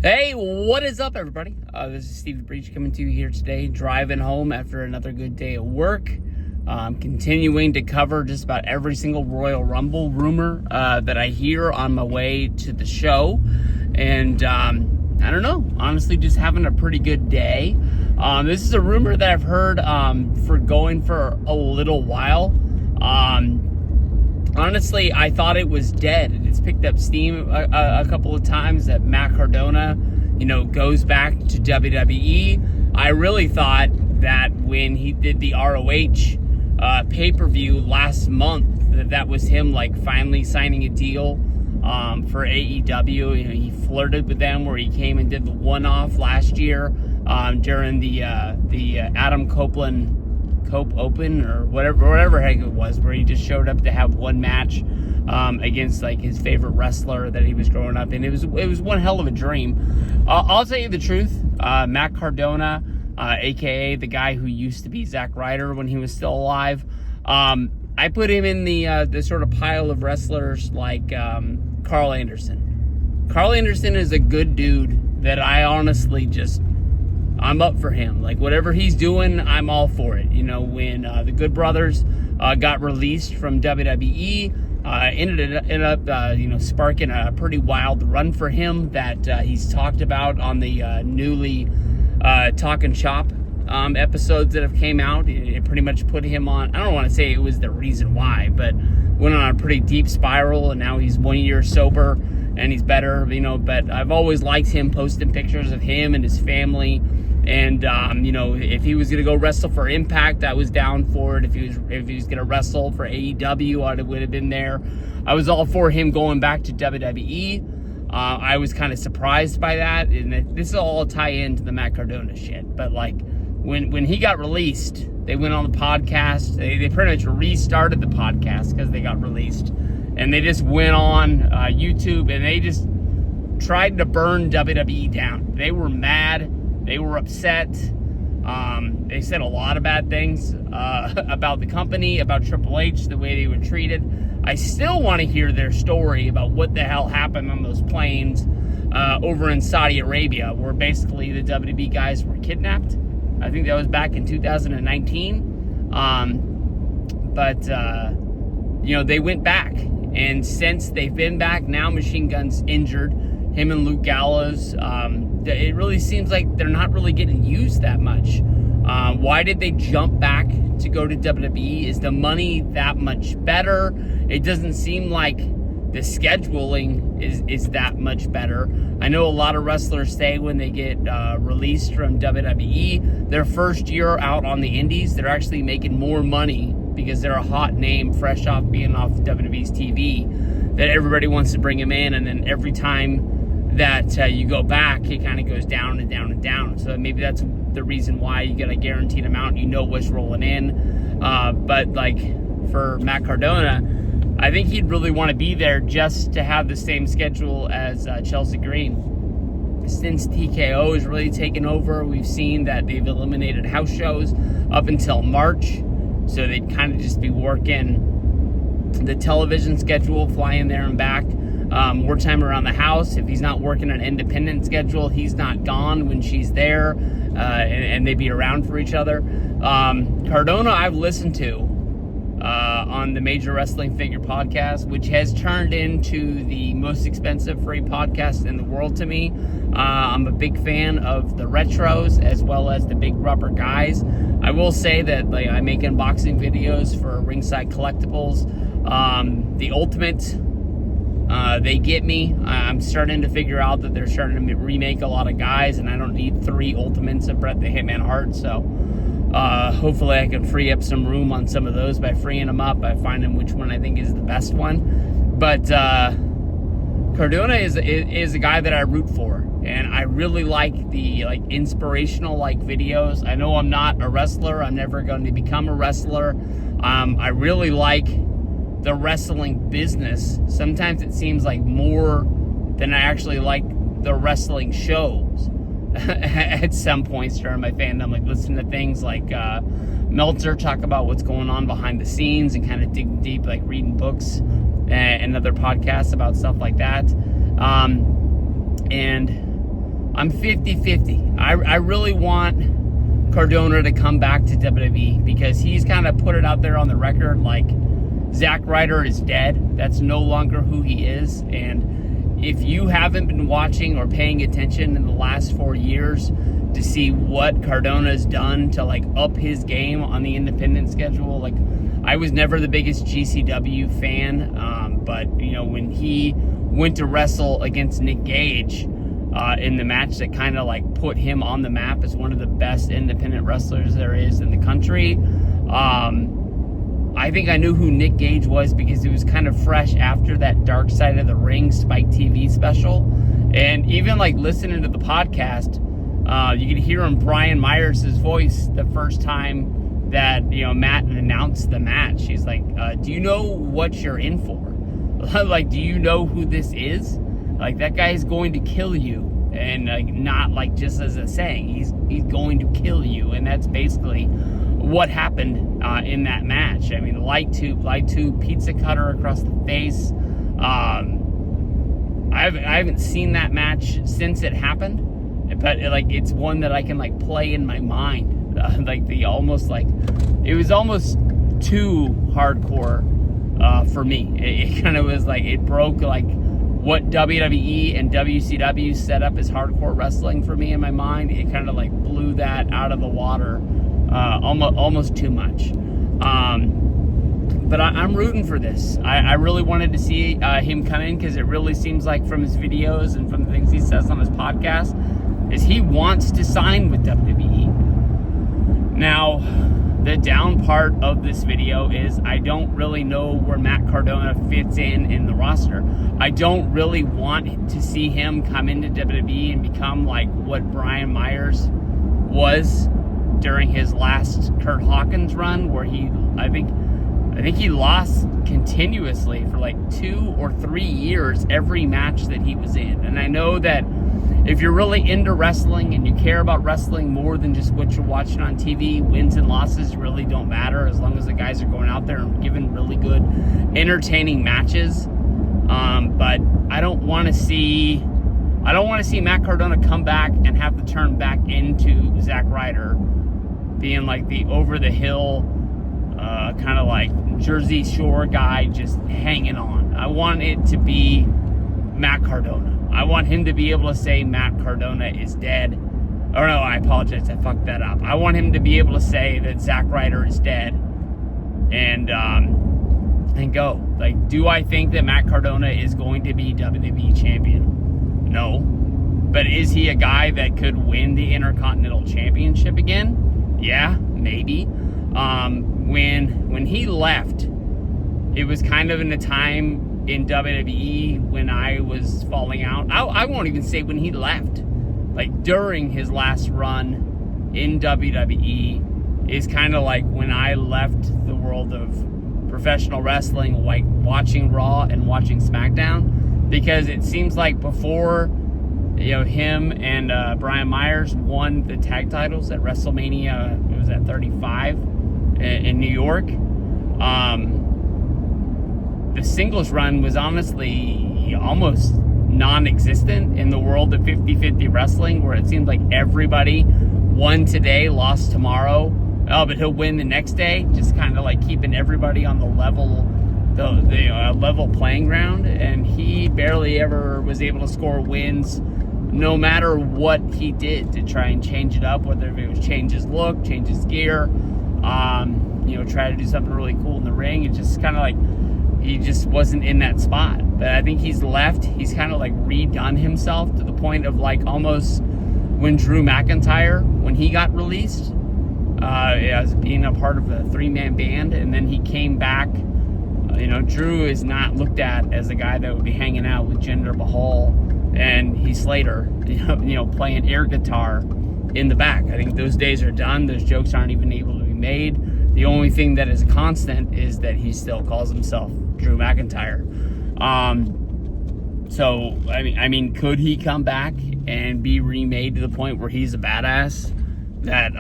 Hey, what is up, everybody? This is Steve the Breach coming to you here today, driving home after another good day at work. I'm continuing to cover just about every single Royal Rumble rumor that I hear on my way to the show. And I don't know, honestly, just having a pretty good day. This is a rumor that I've heard for going for a little while. Honestly, I thought it was dead. It's picked up steam a couple of times that Matt Cardona, goes back to WWE. I really thought that when he did the ROH pay-per-view last month, that was him finally signing a deal for AEW. He flirted with them where he came and did the one-off last year during the Adam Copeland Cope Open or whatever heck it was, where he just showed up to have one match against his favorite wrestler that he was growing up in. It was one hell of a dream. I'll tell you the truth. Matt Cardona, aka the guy who used to be Zack Ryder when he was still alive, I put him in the sort of pile of wrestlers like Carl Anderson. Carl Anderson is a good dude that I honestly I'm up for him. Whatever he's doing, I'm all for it. When the Good Brothers got released from WWE, ended up sparking a pretty wild run for him that he's talked about on the newly Talkin' Shop episodes that have came out. It pretty much put him on, I don't want to say it was the reason why, but went on a pretty deep spiral, and now he's 1 year sober and he's better, but I've always liked him posting pictures of him and his family. And if he was gonna go wrestle for Impact, I was down for it. If he was gonna wrestle for AEW, I would have been there. I was all for him going back to WWE. I was kind of surprised by that, and this will all tie into the Matt Cardona shit. But when he got released, they went on the podcast. They pretty much restarted the podcast because they got released, and they just went on YouTube and they just tried to burn WWE down. They were mad. They were upset. They said a lot of bad things about the company, about Triple H, the way they were treated. I still want to hear their story about what the hell happened on those planes over in Saudi Arabia, where basically the WWE guys were kidnapped. I think that was back in 2019. They went back. And since they've been back, now Machine Gun's injured. Him and Luke Gallows, it really seems like they're not really getting used that much. Why did they jump back to go to WWE? Is the money that much better? It doesn't seem like the scheduling is that much better. I know a lot of wrestlers say when they get released from WWE, their first year out on the indies, they're actually making more money because they're a hot name fresh off being off WWE's TV, that everybody wants to bring them in, and then every time that you go back, it kind of goes down and down and down. So maybe that's the reason why you get a guaranteed amount. What's rolling in. But for Matt Cardona, I think he'd really want to be there just to have the same schedule as Chelsea Green. Since TKO has really taken over, we've seen that they've eliminated house shows up until March. So they'd kind of just be working the television schedule, flying there and back. More time around the house. If he's not working an independent schedule, he's not gone when she's there, and they'd be around for each other. Cardona, I've listened to on the Major Wrestling Figure podcast, which has turned into the most expensive free podcast in the world to me. I'm a big fan of the retros as well as the big rubber guys. I will say that I make unboxing videos for Ringside Collectibles. The Ultimate, they get me. I'm starting to figure out that they're starting to remake a lot of guys, and I don't need 3 Ultimates of Bret the Hitman Hart, so hopefully I can free up some room on some of those by freeing them up, by finding which one I think is the best one. But Cardona is a guy that I root for, and I really like the inspirational videos. I know I'm not a wrestler. I'm never going to become a wrestler. I really like the wrestling business. Sometimes it seems like more than I actually like the wrestling shows at some points during my fandom. Listen to things like Meltzer talk about what's going on behind the scenes and kind of dig deep, reading books and other podcasts about stuff like that. And I'm 50-50. I really want Cardona to come back to WWE because he's kind of put it out there on the record like Zack Ryder is dead. That's no longer who he is. And if you haven't been watching or paying attention in the last 4 years to see what Cardona's done to like up his game on the independent schedule, like I was never the biggest GCW fan, but you know, when he went to wrestle against Nick Gage in the match that kind of like put him on the map as one of the best independent wrestlers there is in the country, I think I knew who Nick Gage was because it was kind of fresh after that Dark Side of the Ring Spike TV special. And even like listening to the podcast, you could hear him, Brian Myers' voice the first time that, you know, Matt announced the match. He's like, do you know what you're in for? Like, do you know who this is? Like, that guy is going to kill you. And like, not like just as a saying, he's going to kill you. And that's basically what happened in that match. I mean, light tube, pizza cutter across the face. I haven't seen that match since it happened, but like it's one that I can like play in my mind. Like the almost like it was almost too hardcore for me. It kind of was like it broke like what WWE and WCW set up as hardcore wrestling for me in my mind. It kind of like blew that out of the water. Almost too much. But I'm rooting for this. I really wanted to see him come in because it really seems like from his videos and from the things he says on his podcast is he wants to sign with WWE. Now, the down part of this video is I don't really know where Matt Cardona fits in the roster. I don't really want to see him come into WWE and become like what Brian Myers was during his last Kurt Hawkins run, where I think he lost continuously for like 2 or 3 years every match that he was in. And I know that if you're really into wrestling and you care about wrestling more than just what you're watching on TV, wins and losses really don't matter as long as the guys are going out there and giving really good, entertaining matches. But I don't want to see Matt Cardona come back and have to turn back into Zack Ryder, being like the over-the-hill, kind of like Jersey Shore guy just hanging on. I want it to be Matt Cardona. I want him to be able to say Matt Cardona is dead. Oh no, I apologize, I fucked that up. I want him to be able to say that Zack Ryder is dead and go. Like, do I think that Matt Cardona is going to be WWE champion? No. But is he a guy that could win the Intercontinental Championship again? Yeah, maybe. When he left, it was kind of in a time in WWE when I was falling out. I won't even say when he left. Like during his last run in WWE is kind of like when I left the world of professional wrestling, like watching Raw and watching SmackDown, because it seems like before, you know, him and Brian Myers won the tag titles at WrestleMania, it was at 35 in New York. The singles run was honestly almost non-existent in the world of 50-50 wrestling, where it seemed like everybody won today, lost tomorrow. Oh, but he'll win the next day, just kind of like keeping everybody on the level playing ground. And he barely ever was able to score wins, no matter what he did to try and change it up, whether it was change his look, change his gear, try to do something really cool in the ring. It just kind of like he just wasn't in that spot. But I think he's left. He's kind of like redone himself to the point of like almost when Drew McIntyre, when he got released, as being a part of a 3-man band, and then he came back. Drew is not looked at as a guy that would be hanging out with Jinder Mahal and Heath Slater, playing air guitar in the back. I think those days are done. Those jokes aren't even able to be made. The only thing that is a constant is that he still calls himself Drew McIntyre. So I mean, could he come back and be remade to the point where he's a badass? That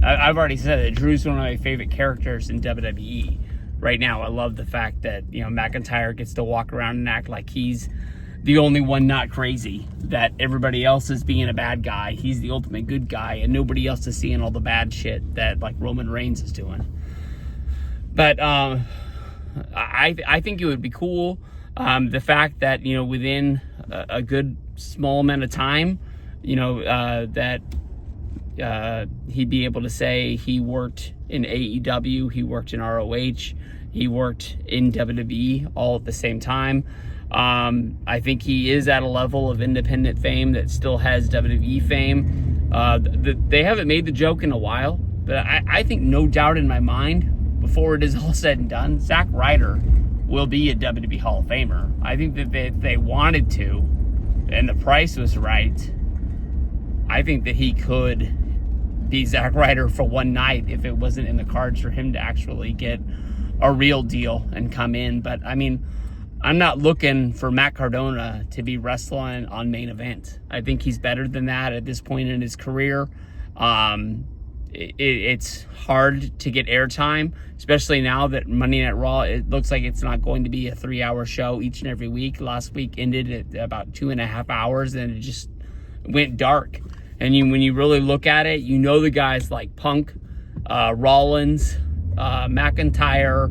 I've already said that Drew's one of my favorite characters in WWE right now. I love the fact that McIntyre gets to walk around and act like he's the only one not crazy, that everybody else is being a bad guy. He's the ultimate good guy, and nobody else is seeing all the bad shit that like Roman Reigns is doing. But I think it would be cool. The fact that, you know, within a good small amount of time, you know, that he'd be able to say he worked in AEW, he worked in ROH, he worked in WWE all at the same time. I think he is at a level of independent fame that still has WWE fame. They haven't made the joke in a while, but I think no doubt in my mind, before it is all said and done, Zack Ryder will be a WWE Hall of Famer. I think that if they wanted to, and the price was right, I think that he could be Zack Ryder for one night if it wasn't in the cards for him to actually get a real deal and come in. But I mean, I'm not looking for Matt Cardona to be wrestling on Main Event. I think he's better than that at this point in his career. It's hard to get airtime, especially now that Monday Night Raw, it looks like it's not going to be a 3-hour show each and every week. Last week ended at about 2.5 hours, and it just went dark. And when you really look at it, you know the guys like Punk, Rollins, McIntyre,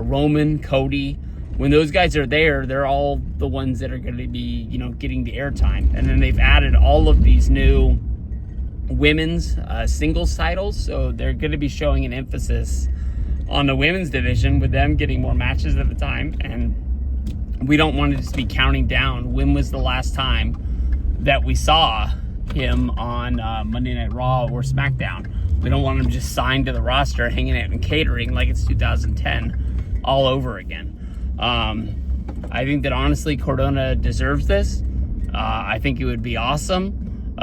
Roman, Cody. When those guys are there, they're all the ones that are going to be, you know, getting the airtime. And then they've added all of these new women's singles titles, so they're going to be showing an emphasis on the women's division with them getting more matches at a time. And we don't want to just be counting down when was the last time that we saw him on Monday Night Raw or SmackDown. We don't want him just signed to the roster, hanging out and catering like it's 2010 all over again. I think that honestly Cardona deserves this. I think it would be awesome.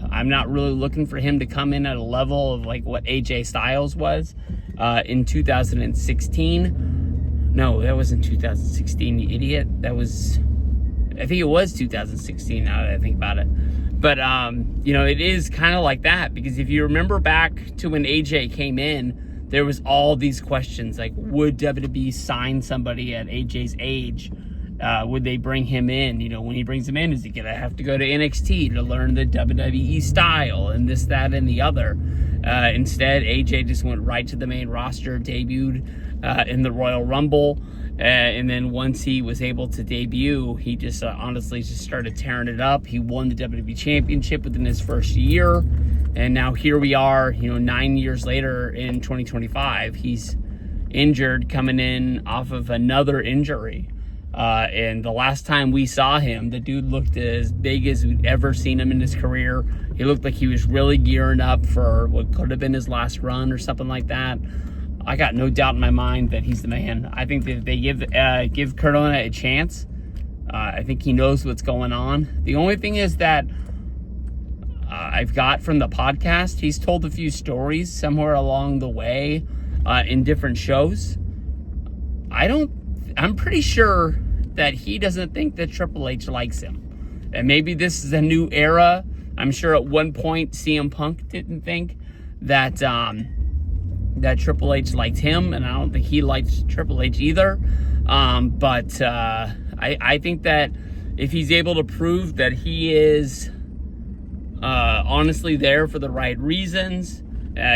I'm not really looking for him to come in at a level of like what AJ Styles was in 2016. No, that wasn't 2016, you idiot. I think it was 2016 now that I think about it. But, you know, it is kind of like that, because if you remember back to when AJ came in, there was all these questions like, would WWE sign somebody at AJ's age? Would they bring him in? You know, when he brings him in, is he going to have to go to NXT to learn the WWE style and this, that, and the other? Instead, AJ just went right to the main roster, debuted in the Royal Rumble. And then once he was able to debut, he just honestly just started tearing it up. He won the WWE Championship within his first year. And now here we are, you know, 9 years later in 2025. He's injured, coming in off of another injury. And the last time we saw him, the dude looked as big as we'd ever seen him in his career. He looked like he was really gearing up for what could have been his last run or something like that. I got no doubt in my mind that he's the man. I think that if they give Cardona a chance, I think he knows what's going on. The only thing is that I've got from the podcast, he's told a few stories somewhere along the way in different shows. I'm pretty sure that he doesn't think that Triple H likes him. And maybe this is a new era. I'm sure at one point CM Punk didn't think that that Triple H liked him, and I don't think he liked Triple H either. But I think that if he's able to prove that he is honestly there for the right reasons,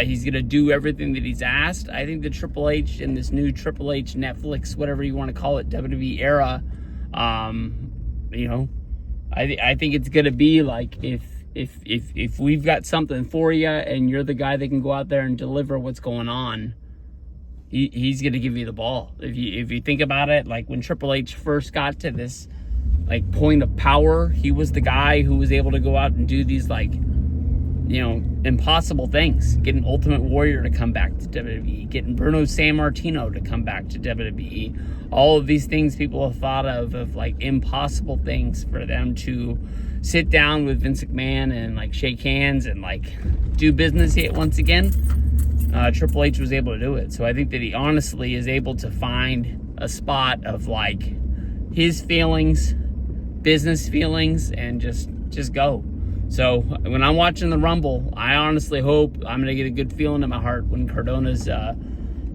he's going to do everything that he's asked. I think the Triple H in this new Triple H Netflix, whatever you want to call it, WWE era, you know, I think it's going to be like if we've got something for you and you're the guy that can go out there and deliver what's going on, he's going to give you the ball. If you think about it, like when Triple H first got to this like point of power, he was the guy who was able to go out and do these like, you know, impossible things. Getting Ultimate Warrior to come back to WWE, getting Bruno Sammartino to come back to WWE. All of these things people have thought of like impossible things for them to sit down with Vince McMahon and like shake hands and like do business yet once again. Triple H was able to do it. So I think that he honestly is able to find a spot of like his feelings, business feelings, and just go. So when I'm watching the Rumble, I honestly hope I'm going to get a good feeling in my heart when Cardona's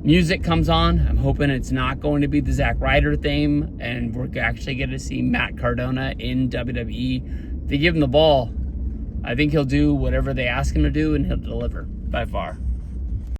music comes on, I'm hoping it's not going to be the Zack Ryder theme, and we're actually going to see Matt Cardona in WWE. If they give him the ball, I think he'll do whatever they ask him to do, and he'll deliver by far.